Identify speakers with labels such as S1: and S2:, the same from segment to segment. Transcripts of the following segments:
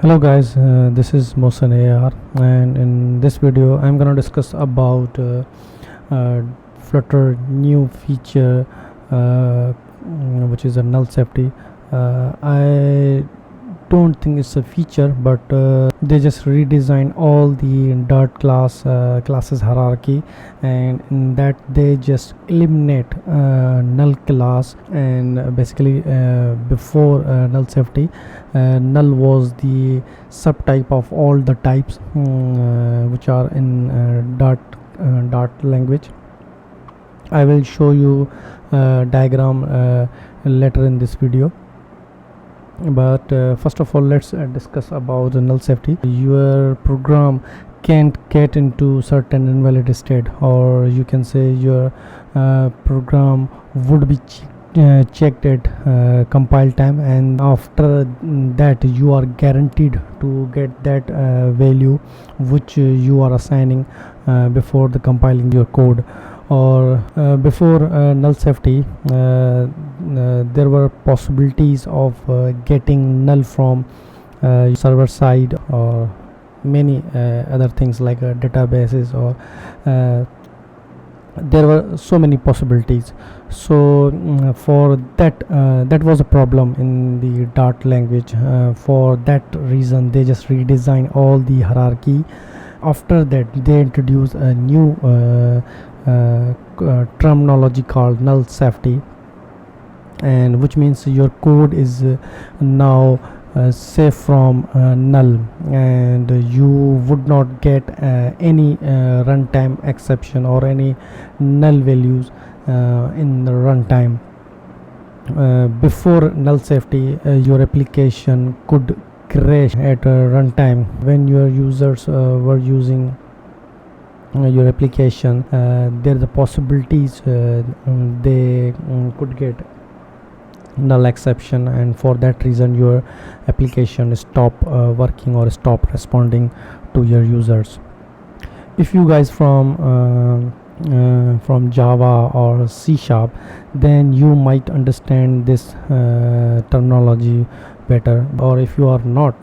S1: Hello guys, this is Mohsen AR, and in this video I'm gonna discuss about uh, Flutter new feature, which is a null safety. I don't think it's a feature, but they just redesign all the Dart classes hierarchy, and in that they just eliminate null class. And basically before null safety, null was the subtype of all the types which are in Dart language. I will show you diagram later in this video, but first of all let's discuss about the null safety. Your program can't get into certain invalid state, or you can say your program would be checked at compile time, and after that you are guaranteed to get that value which you are assigning before the compiling your code. Or before null safety, there were possibilities of getting null from server side, or many other things like databases, or there were so many possibilities. So for that was a problem in the Dart language. For that reason they just redesign all the hierarchy. After that they introduce a new terminology called null safety, and which means your code is now safe from null, and you would not get any runtime exception or any null values in the runtime. Before null safety, your application could crash at runtime when your users were using your application. There are the possibilities they could get null exception, and for that reason your application stop working or stop responding to your users. If you guys from Java or C#, then you might understand this terminology better. Or if you are not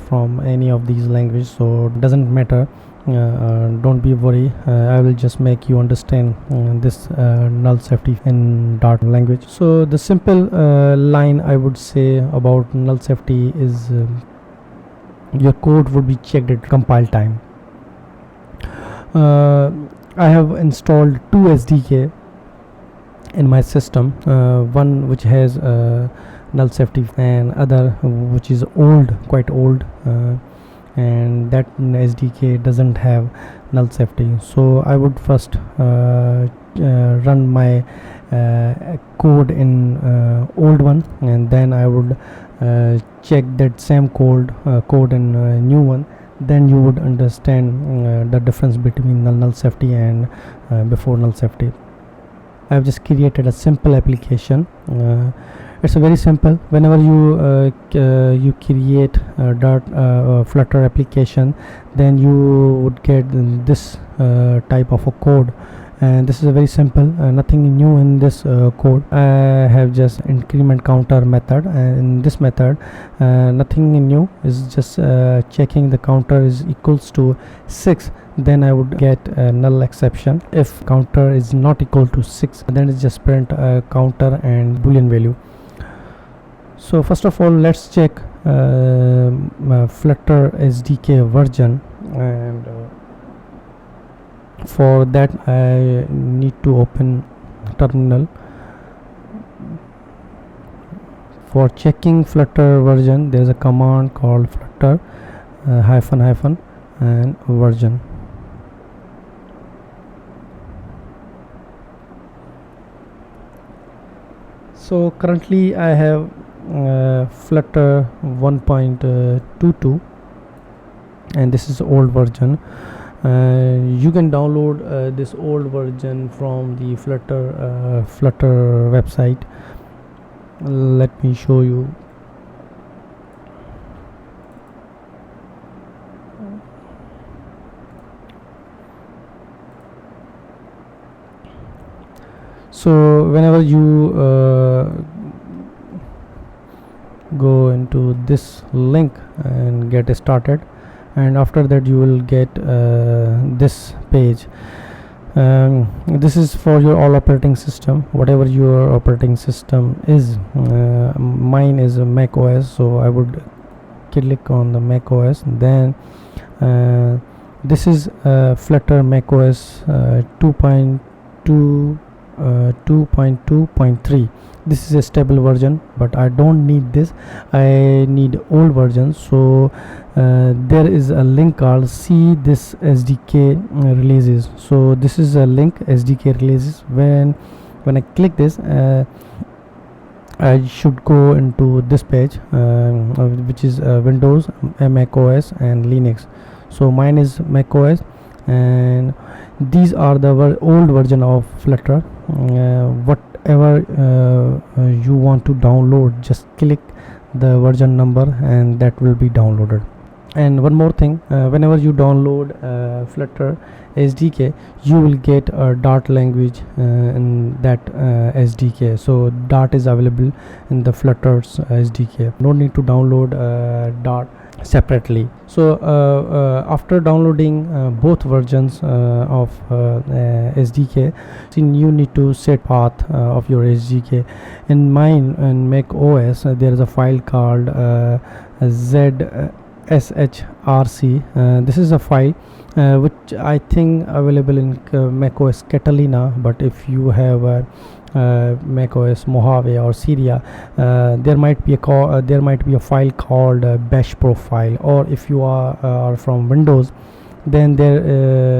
S1: from any of these languages, so it doesn't matter. Don't be worried. I will just make you understand this null safety in Dart language. So the simple line I would say about null safety is your code would be checked at compile time. I have installed two SDK in my system, one which has null safety, and other which is quite old, and that SDK doesn't have null safety. So I would first run my code in old one, and then I would check that same code in new one. Then you would understand the difference between null safety and before null safety. I have just created a simple application. It's a very simple. Whenever you create a Dart Flutter application, then you would get this type of a code, and this is a very simple, nothing new in this code. I have just increment counter method, and in this method nothing new, is just checking the counter is equals to 6. Then I would get a null exception. If counter is not equal to 6, then it's just print counter and boolean value. So first of all let's check Flutter SDK version, and for that I need to open terminal. For checking Flutter version, there is a command called flutter ---- and version. So currently I have Flutter 1.22, and this is old version. You can download this old version from the Flutter website. Let me show you. So whenever you go into this link and get started, and after that you will get this page. This is for your all operating system, whatever your operating system is. Mine is a Mac OS, so I would click on the Mac OS. Then this is Flutter Mac OS 2.2.3. This is a stable version, but I don't need this. I need old version. So there is a link called see this SDK releases. So this is a link SDK releases. When I click this, I should go into this page, which is Windows, Mac OS and Linux. So mine is Mac OS, and these are the old version of Flutter. Whatever you want to download, just click the version number and that will be downloaded. And one more thing, whenever you download Flutter SDK, you will get a Dart language in that SDK. So Dart is available in the Flutter's SDK. No need to download Dart separately. So after downloading both versions of SDK, you need to set path of your SDK. In mine, in Mac OS, there is a file called ZSHRC. This is a file which I think available in Mac OS Catalina, but if you have Mac OS Mojave or Syria, there might be a file called bash profile. Or if you are from Windows, then there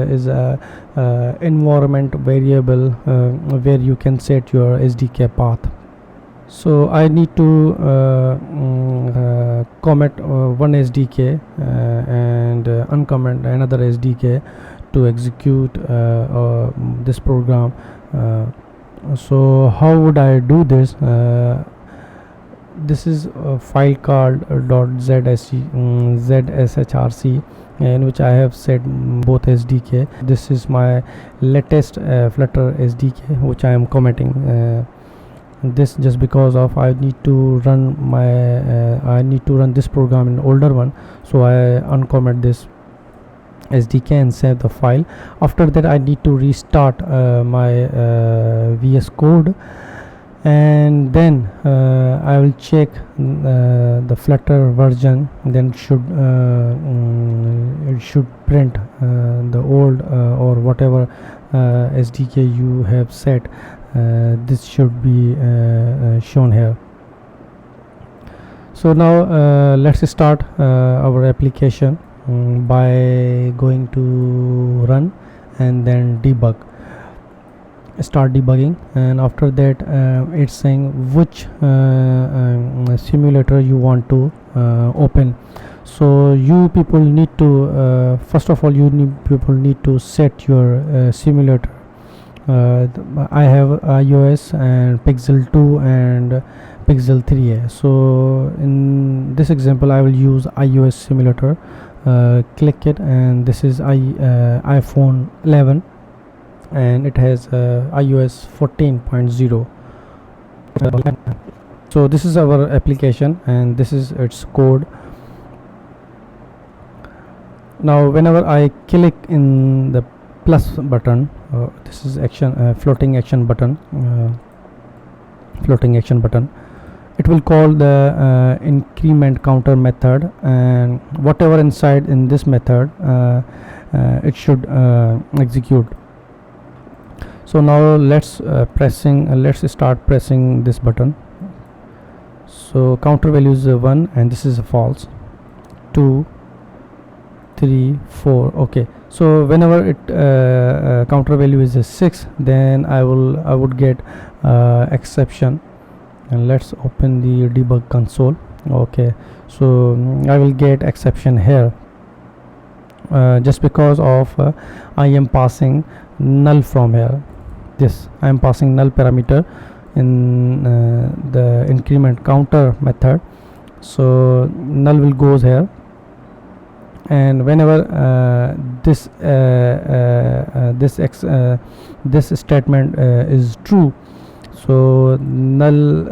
S1: is a environment variable where you can set your SDK path. So I need to commit one SDK and uncomment another SDK to execute this program. So how would I do this? This is a file called .zshrc, in which I have set both SDK. This is my latest Flutter SDK, which I am committing. This just because of I need to run this program in older one, so I uncommit this SDK and save the file. After that, I need to restart my VS Code, and then I will check the Flutter version. Then it should print the old or whatever SDK you have set. This should be shown here. So now let's start our application by going to run and then debug. Start debugging, and after that it's saying which simulator you want to open. So you people need to first of all people need to set your simulator. I have iOS and Pixel 2 and Pixel 3a. So in this example I will use iOS simulator. Click it, and this is iPhone 11 and it has iOS 14.0. So this is our application and this is its code. Now whenever I click in the plus button, this is floating action button, it will call the increment counter method, and whatever inside in this method it should execute. So now let's start pressing this button. So counter value is 1 and this is a false. 2, 3, 4. Okay, so whenever it counter value is a 6, then I would get exception. And let's open the debug console. Okay, so I will get exception here just because of I am passing null from here. I am passing null parameter in the increment counter method, so null will goes here, and whenever this statement is true, So null,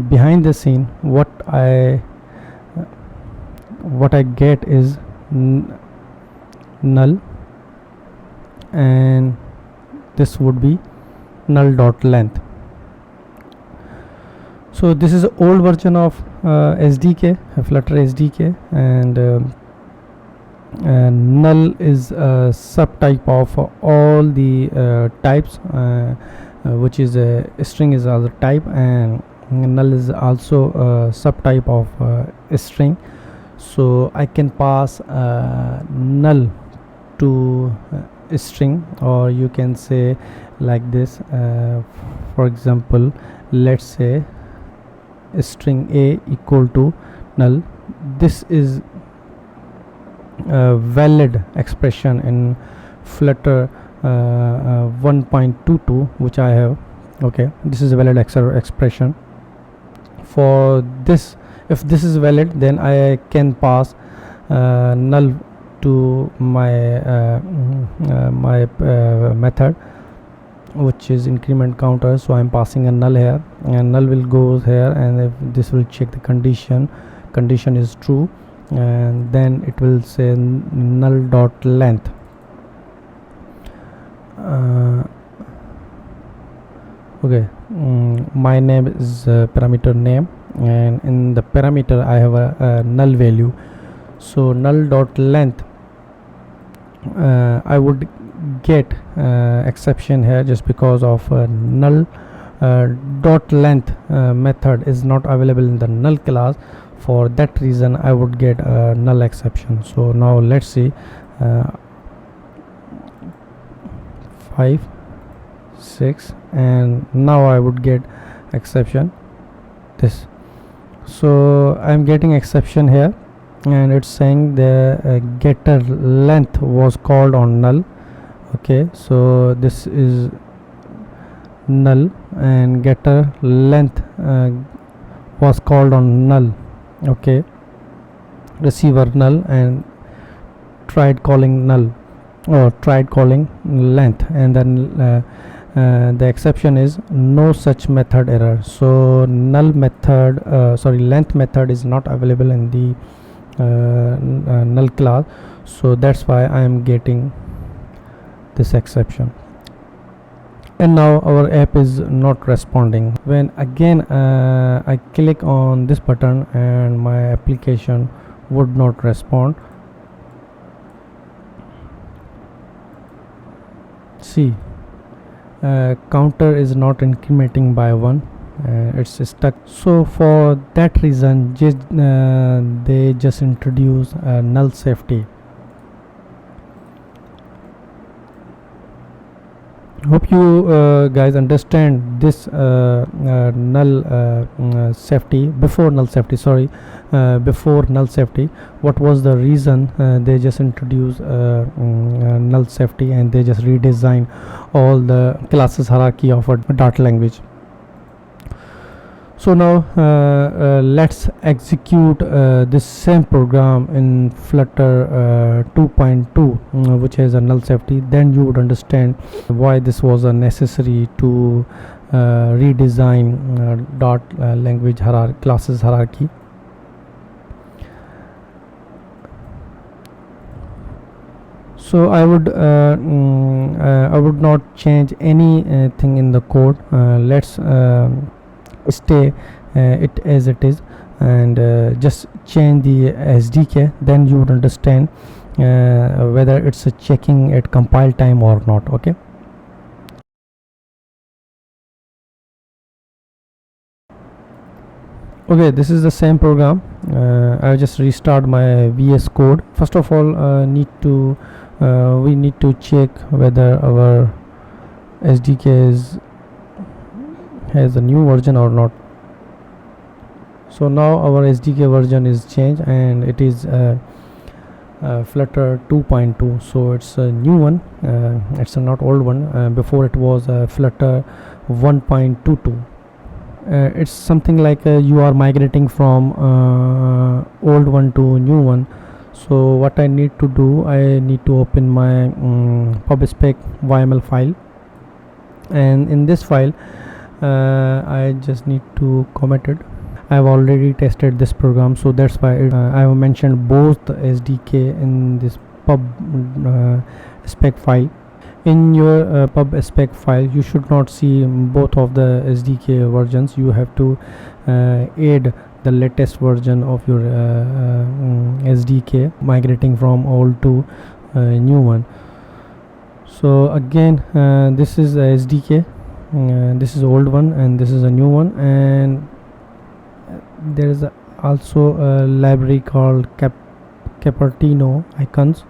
S1: behind the scene, what I get is null, and this would be null dot length. So this is an old version of SDK, Flutter SDK, and null is a subtype of all the types, which is a string is also type, and null is also a subtype of string. So I can pass null to a string, or you can say like this, for example, let's say string a equal to null. This is a valid expression in Flutter 1.22, which I have. Okay, this is a valid expression. For this, if this is valid, then I can pass null to my method, which is increment counter. So I'm passing a null here, and null will go here, and if this will check the condition is true, and then it will say null dot length. Okay, my name is parameter name, and in the parameter I have a null value. So null dot length, I would get exception here just because of null dot length method is not available in the null class. For that reason I would get a null exception. So now let's see, 5 6, and now I would get exception this. So I'm getting exception here, and it's saying the getter length was called on null. Okay, so this is null, and getter length was called on null. Okay, receiver null, and tried calling null, or tried calling length, and then the exception is no such method error. So null method, length method is not available in the null class. So that's why I am getting this exception. And now our app is not responding. When again I click on this button, and my application would not respond. See, counter is not incrementing by 1, it's stuck. So for that reason they just introduce null safety. Hope you guys understand this null safety. Before null safety, before null safety, what was the reason they just introduced null safety, and they just redesign all the classes hierarchy of a Dart language. So now let's execute this same program in Flutter 2.2, which has a null safety. Then you would understand why this was necessary to redesign Dart language classes hierarchy. So I would not change anything in the code. Let's stay it as it is, and just change the SDK. Then you would understand whether it's checking at compile time or not. Okay, this is the same program. I just restart my VS Code. First of all, we need to check whether our SDK has a new version or not. So now our SDK version is changed, and it is Flutter 2.2. so it's a new one, it's a not old one. Before it was Flutter 1.22. It's something like you are migrating from old one to new one. So what I need to do, I need to open my pubspec YML file, and in this file I just need to comment it. I've already tested this program, so that's why I have mentioned both the SDK in this pub spec file. In your pub spec file, you should not see both of the SDK versions. You have to add the latest version of your SDK, migrating from old to new one. So again, this is a SDK, this is old one and this is a new one, and there is also a library called Cupertino icons,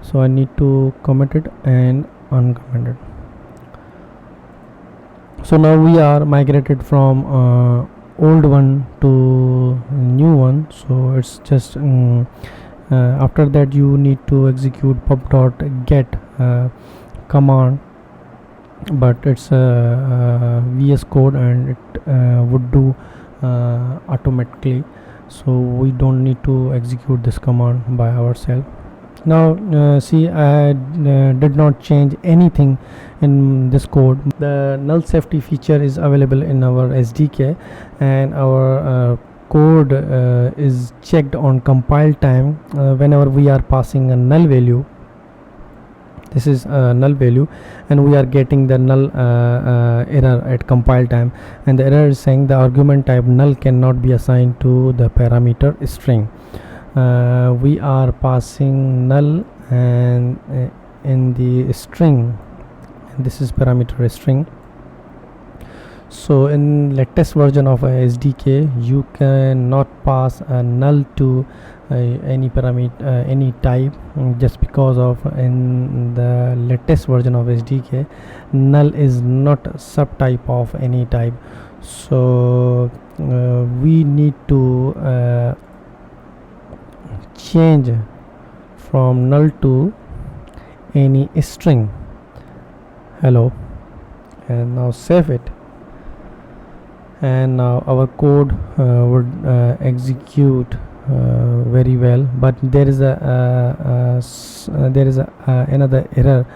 S1: so I need to comment it and uncomment it. So now we are migrated from old one to new one, so it's just after that you need to execute pub.get command, but it's a VS code and it would do automatically, so we don't need to execute this command by ourselves. Now see, I did not change anything in this code. The null safety feature is available in our SDK, and our code is checked on compile time whenever we are passing a null value. This is a null value and we are getting the null error at compile time, and the error is saying the argument type null cannot be assigned to the parameter string. We are passing null and in the string, and this is parameter string. So in latest version of SDK, you cannot pass a null to any parameter, any type, just because of in the latest version of SDK, null is not a subtype of any type. So we need to change from null to any string. Hello, and now save it, and now our code would execute very well, but there is another error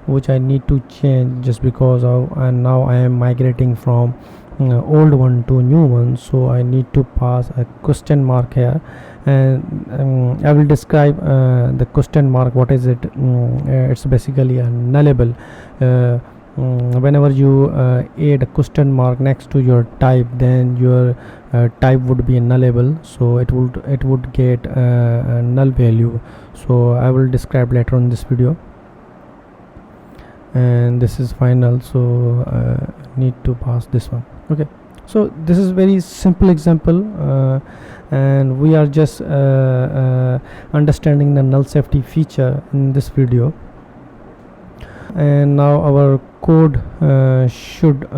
S1: which I need to change, just because of now I am migrating from old one to new one, so I need to pass a question mark here, and I will describe the question mark. What is it? It's basically a nullable. Whenever you add a question mark next to your type, then your type would be nullable, so it would get a null value. So I will describe later on this video. And this is final, so need to pass this one. Okay, so this is very simple example, and we are just understanding the null safety feature in this video. And now our code should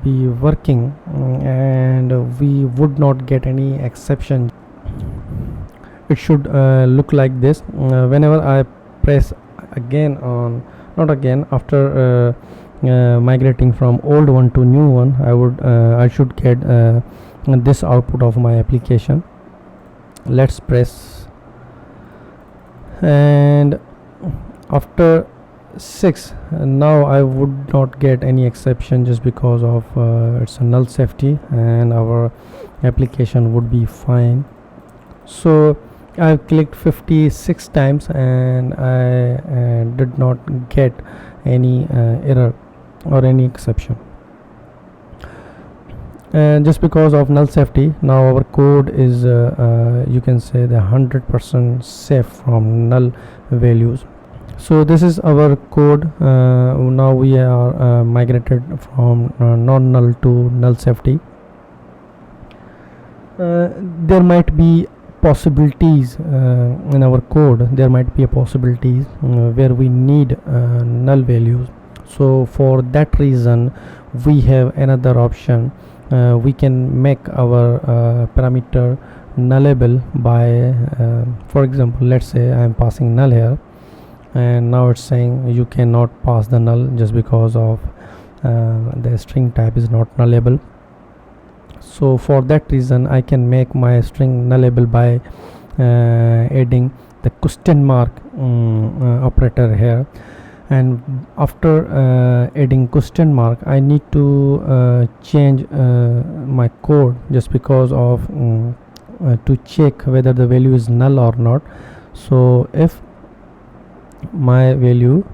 S1: be working, and we would not get any exception. It should look like this. Whenever I press again on, not again, after migrating from old one to new one, I should get this output of my application. Let's press, and after 6, now I would not get any exception, just because of it's a null safety, and our application would be fine. So I clicked 56 times and I did not get any error or any exception, and just because of null safety, now our code is you can say the 100% safe from null values. So this is our code. Now we are migrated from non-null to null safety. There might be possibilities in our code. There might be a possibilities where we need null values. So for that reason, we have another option. We can make our parameter nullable by, for example, let's say I am passing null here, and now it's saying you cannot pass the null just because of the string type is not nullable. So for that reason, I can make my string nullable by adding the question mark operator here. and after adding question mark I need to change my code just because of to check whether the value is null or not. So if my value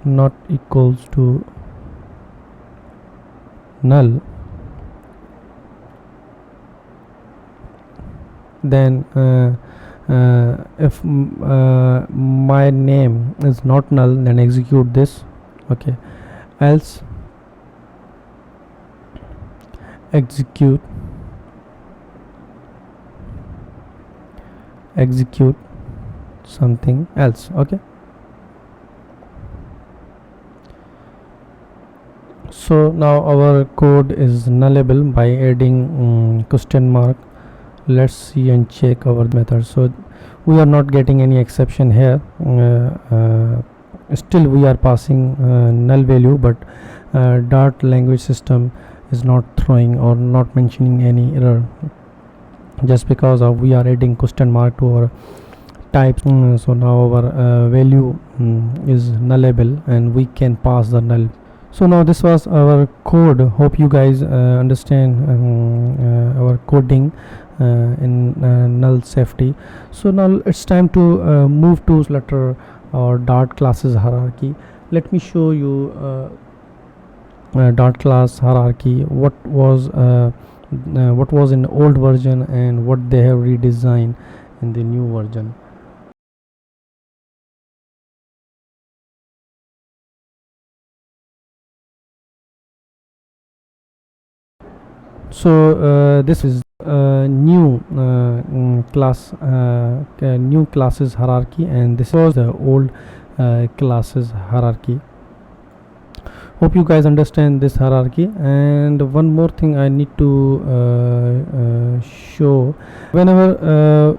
S1: not equals to null, then if my name is not null, then execute this. Okay, else execute something else. Okay, so now our code is nullable by adding question mark. Let's see and check our method. So we are not getting any exception here. Still we are passing null value, but Dart language system is not throwing or not mentioning any error just because of we are adding question mark to our types. So now our value is nullable and we can pass the null. So now this was our code. Hope you guys understand our coding in null safety. So now it's time to move to Flutter or Dart classes hierarchy. Let me show you Dart class hierarchy, what was in old version and what they have redesigned in the new version. So this is new new classes hierarchy, and this was the old classes hierarchy. Hope you guys understand this hierarchy. And one more thing I need to show, whenever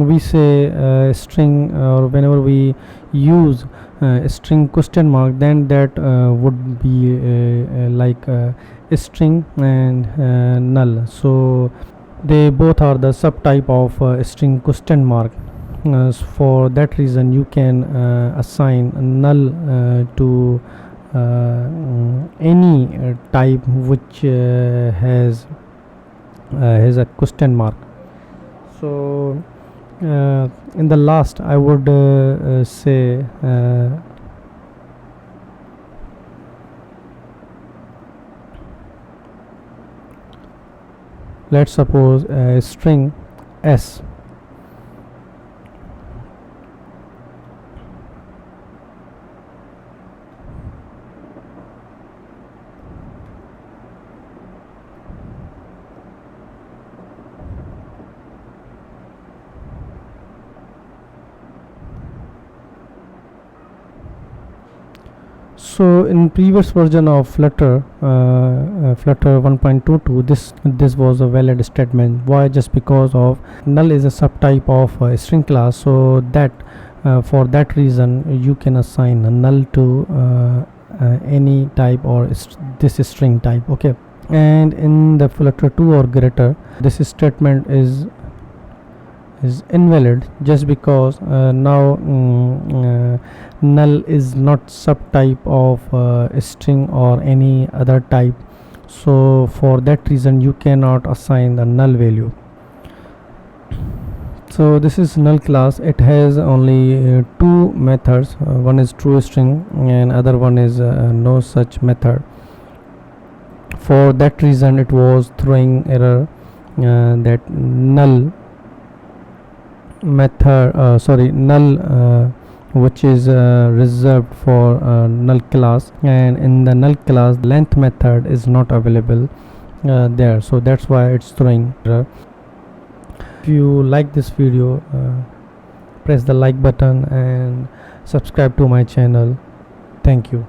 S1: we say string or whenever we use string question mark, then that would be like string and null. So they both are the subtype of string question mark. For that reason you can assign null to any type which has a question mark. So in the last I would say let's suppose a string s. So in previous version of Flutter, Flutter 1.22, this was a valid statement. Why? Just because of null is a subtype of a string class, so that for that reason you can assign a null to any type or this string type. Okay, and in the Flutter 2 or greater, this statement is invalid just because now null is not subtype of string or any other type. So for that reason you cannot assign the null value. So this is null class. It has only two methods. One is TrueString and other one is no such method. For that reason it was throwing error that null method null which is reserved for null class, and in the null class length method is not available there, so that's why it's throwing error. If you like this video, press the like button and subscribe to my channel. Thank you.